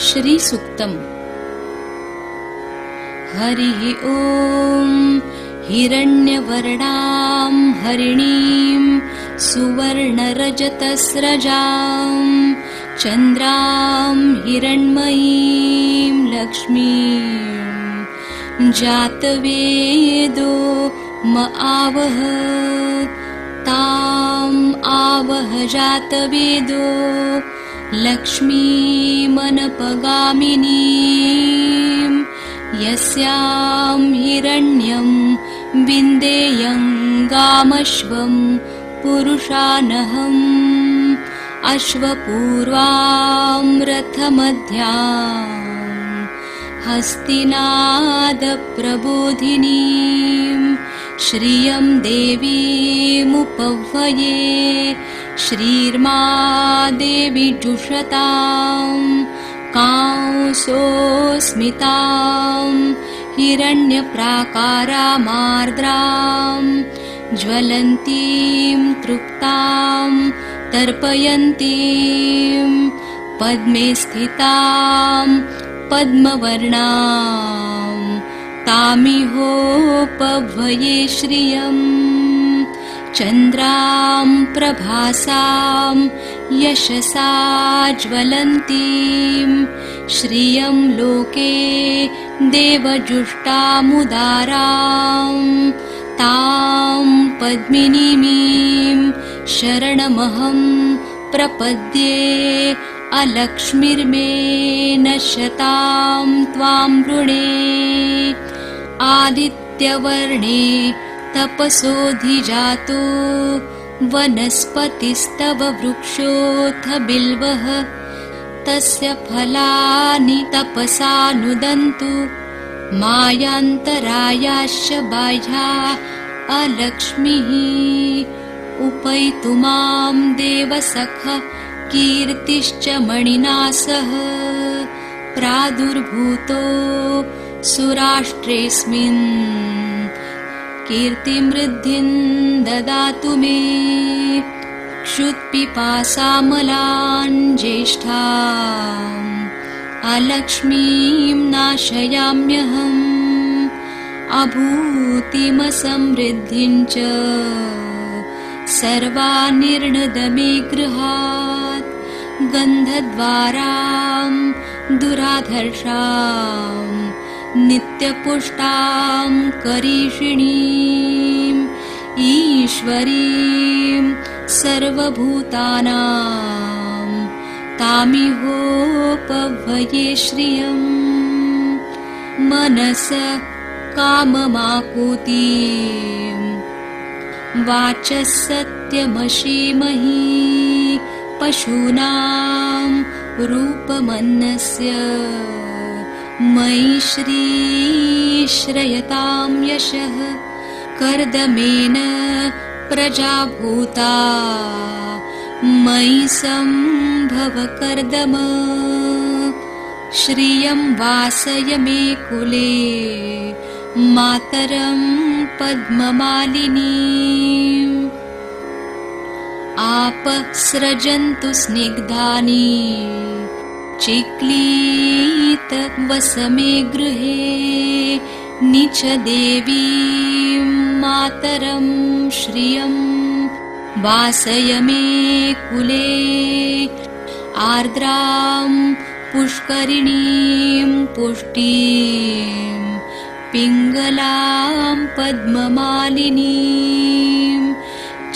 श्रीसूक्तम्। हरिः ॐ हिरण्यवर्णां हरिणीं सुवर्णरजतस्रजां चन्द्रां हिरण्मयीं लक्ष्मीं जातवेदो म आवह ताम् आवह जातवेदो लक्ष्मीमनपगामिनीं यस्यां हिरण्यं विन्देयङ्गामश्वं पुरुषानहम् अश्वपूर्वां रथमध्यां हस्तिनादप्रबोधिनीं श्रियं देवीमुपह्वये श्रीर्मा देवी जुषतां कांसोऽस्मितां हिरण्यप्राकारामार्द्रां ज्वलन्तीं तृप्तां तर्पयन्तीं पद्मे स्थितां पद्मवर्णां तामिहोपह्वये श्रियम् चन्द्रां प्रभासां यशसा ज्वलन्तीं श्रियं लोके देवजुष्टामुदारां तां पद्मिनीमीं शरणमहं प्रपद्ये अलक्ष्मीर्मे नश्यतां त्वां वृणे आदित्यवर्णे तपसोऽधिजातो वनस्पतिस्तव वृक्षोऽथ बिल्वः तस्य फलानि तपसा नुदन्तु मायान्तरायाश्च बाह्या अलक्ष्मीः उपैतु मां देवसख कीर्तिश्च मणिना सह प्रादुर्भूतो सुराष्ट्रेऽस्मिन् कीर्तिमृद्धिं ददातु मे क्षुत्पिपासामलान् ज्येष्ठाम् अलक्ष्मीं नाशयाम्यहम् अभूतिमसमृद्धिं च सर्वानिर्णद मे गृहात् गन्धद्वारां दुराधर्षां नित्यपुष्टां करीषिणीं ईश्वरीं सर्वभूतानां तामिहोपह्वये श्रियम् मनस काममाकुतिं वाचः सत्यमशीमहि पशूनां रूपमन्नस्य मयि श्रीश्रयतां यशः कर्दमेन प्रजाभूता मयि सम्भव कर्दम श्रियं वासय मे कुले मातरं पद्ममालिनीम् आपसृजन्तु स्निग्धानि चिक्लीत वसमे गृहे निच देवीं मातरं श्रियं वासय मे कुले आर्द्रां पुष्करिणीं पुष्टिं पिङ्गलां पद्ममालिनीं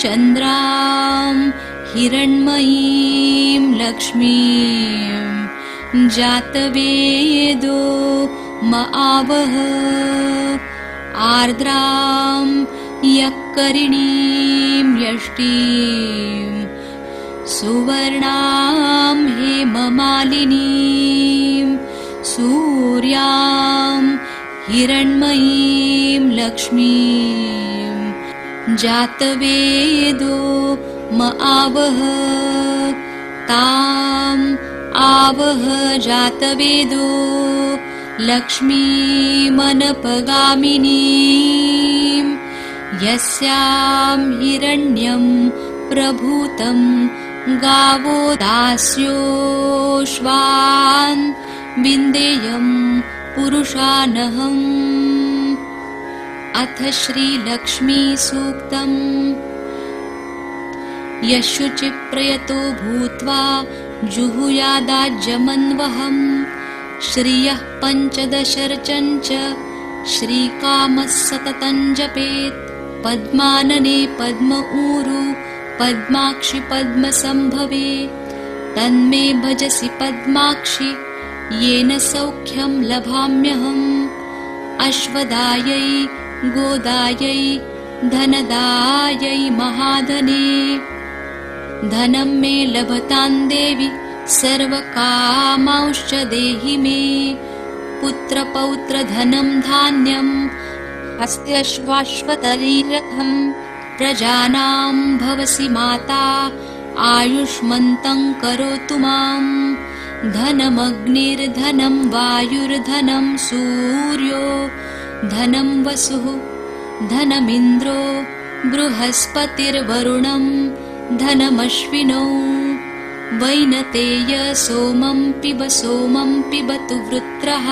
चन्द्रां हिरण्मयीं लक्ष्मीं जातवेदो म आवह आर्द्रां यक्करिणीं यष्टिं सुवर्णां हेममालिनीं सूर्यां हिरण्मयीं लक्ष्मीं जातवेदो म आवह ताम् आवह जातवेदो लक्ष्मीमनपगामिनीं यस्यां हिरण्यं प्रभूतं गावो दास्योश्वान् विन्देयं पुरुषानहम्। अथ श्रीलक्ष्मीसूक्तम्। यशुचिप्रयतो भूत्वा जुहुयादाज्यमन्वहम्। श्रियः पञ्चदशर्चञ्च श्रीकामः सततं जपेत्। पद्मानने पद्म ऊरु पद्माक्षि पद्मसंभवे। तन्मे भजसि पद्माक्षि येन सौख्यं लभाम्यहम्। अश्वदायै गोदायै धनदायै महाधने। धनं मे लभतां देवि सर्वकामांश्च देहि मे। पुत्रपौत्रधनं धान्यम् अस्त्यश्वाश्वतरीरथम्। प्रजानां भवसि माता आयुष्मन्तं करोतु माम्। धनमग्निर्धनं वायुर्धनं सूर्यो धनं वसुः। धनमिन्द्रो बृहस्पतिर्वरुणं धनमश्विनौ। वैनतेय सोमं पिबतु वृत्रः।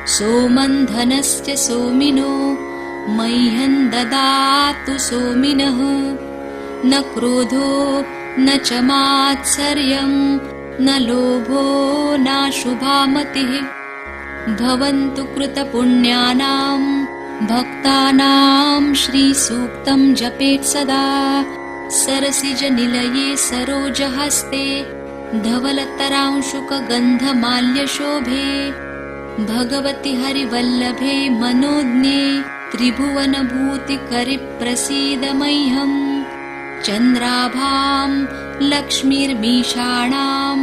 सोमं धनस्य सोमिनो मह्यं ददातु सोमिनः। न क्रोधो न च मात्सर्यं न लोभो नाशुभा मतिः। भवन्तु कृतपुण्यानां भक्तानां श्रीसूक्तं जपेत् सदा। सरसिजनिलये सरोजहस्ते धवलतरांशुकगन्धमाल्यशोभे। भगवति हरिवल्लभे मनोज्ञे त्रिभुवनभूतिकरिप्रसीद मह्यम्। चन्द्राभां लक्ष्मीर्मीषाणां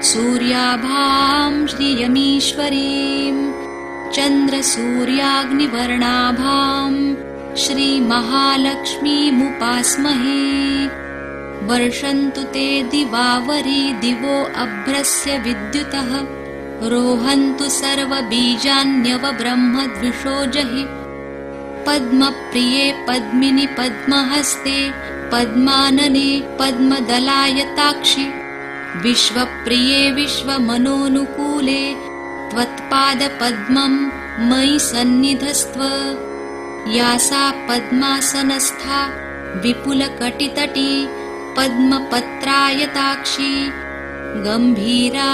सूर्याभां श्रियमीश्वरीं। चन्द्रसूर्याग्निवर्णाभां श्रीमहालक्ष्मीमुपास्महे। वर्षन्तु ते दिवावरी दिवो अभ्रस्य विद्युतः। रोहन्तु सर्वबीजान्यवब्रह्मद्विषोजहि। पद्मप्रिये पद्मिनि पद्महस्ते पद्मानने पद्मदलायताक्षि। विश्वप्रिये विश्वमनोनुकूले त्वत्पादपद्मं मयि सन्निधस्त्व। या सा पद्मासनस्था विपुलकटितटी पद्मपत्रायताक्षी। गम्भीरा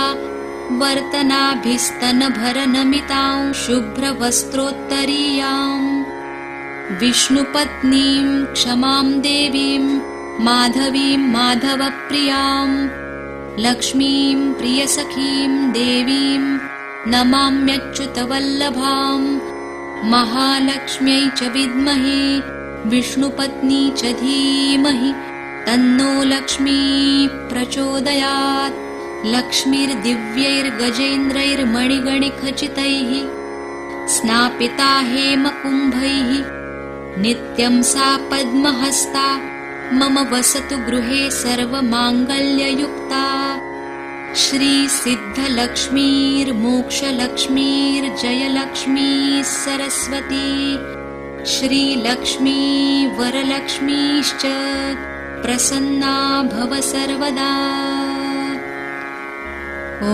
वर्तनाभिस्तनभरनमितां शुभ्रवस्त्रोत्तरीयाम्। विष्णुपत्नीं क्षमां देवीं माधवीं माधवप्रियां। लक्ष्मीं प्रियसखीं देवीं नमाम्यच्युतवल्लभां। महालक्ष्म्यै च विद्महे विष्णुपत्नी च धीमहि तन्नो लक्ष्मी प्रचोदयात्। लक्ष्मीर्दिव्यैर्गजेन्द्रैर्मणिगणिखचितैः स्नापिता हेमकुम्भैः। नित्यं सा पद्महस्ता मम वसतु गृहे सर्वमाङ्गल्ययुक्ता। श्रीसिद्धलक्ष्मीर्मोक्षलक्ष्मीर्जयलक्ष्मी सरस्वती। श्रीलक्ष्मी वरलक्ष्मीश्च प्रसन्ना भव सर्वदा। ॐ